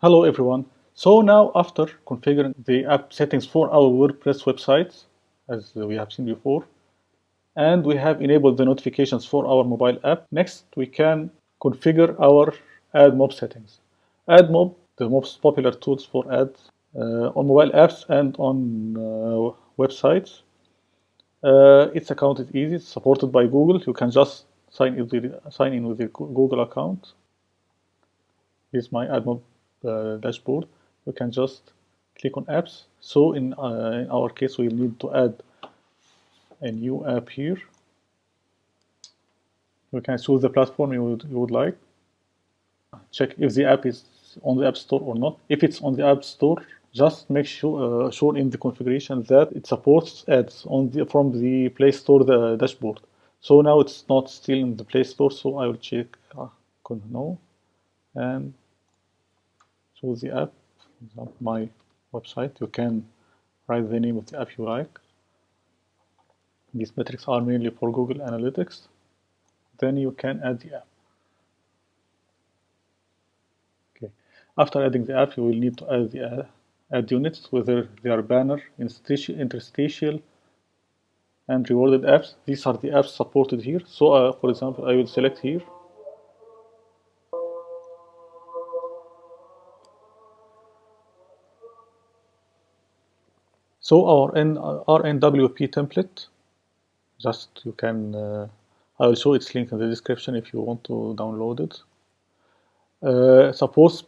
Hello everyone. So now after configuring the app settings for our WordPress websites, as we have seen before, and we have enabled the notifications for our mobile app, next we can configure our AdMob settings. AdMob, the most popular tools for ads on mobile apps and on websites. Its account is easy, it's supported by Google. You can just sign in with your Google account. Here's my AdMob dashboard. You can just click on apps. So in our case, we need to add a new app here. You can choose the platform you would like. Check if the app is on the App Store or not. If it's on the App Store, just make sure in the configuration that it supports ads from the Play Store the dashboard. So now it's not still in the Play Store, so I will check no and choose the app. For example, my website. You can write the name of the app you like. These metrics are mainly for Google Analytics. Then you can add the app. Okay. After adding the app, you will need to add the ad units, whether they are banner, interstitial, and rewarded apps. These are the apps supported here. So, for example, I will select here. So our RNWP template, just you can, I will show its link in the description if you want to download it. Supports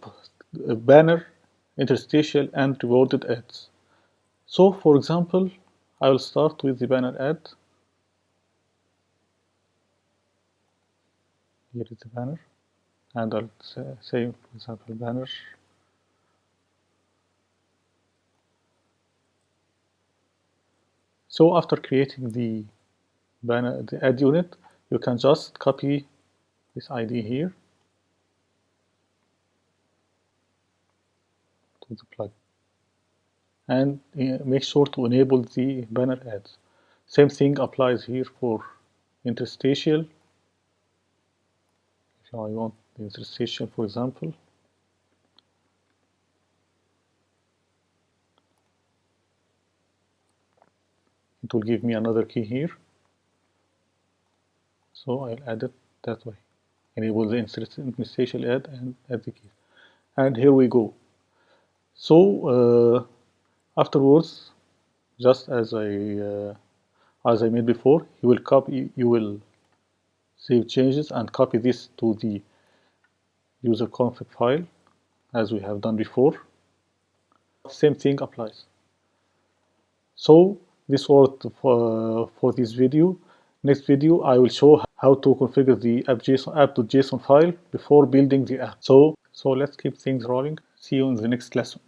banner, interstitial, and rewarded ads. So for example, I will start with the banner ad. Here is the banner, and I'll say, for example, banner. So after creating the banner, the ad unit, you can just copy this ID here to the plugin and make sure to enable the banner ads. Same thing applies here for interstitial. If I want the interstitial, for example, it will give me another key here. So I'll add it that way. Enable the interstitial ad and add the key. And here we go. So afterwards, just as I made before, you will save changes and copy this to the user config file as we have done before. Same thing applies. So this was for this video. Next video I will show how to configure the app.json file before building the app. So let's keep things rolling. See you in the next lesson.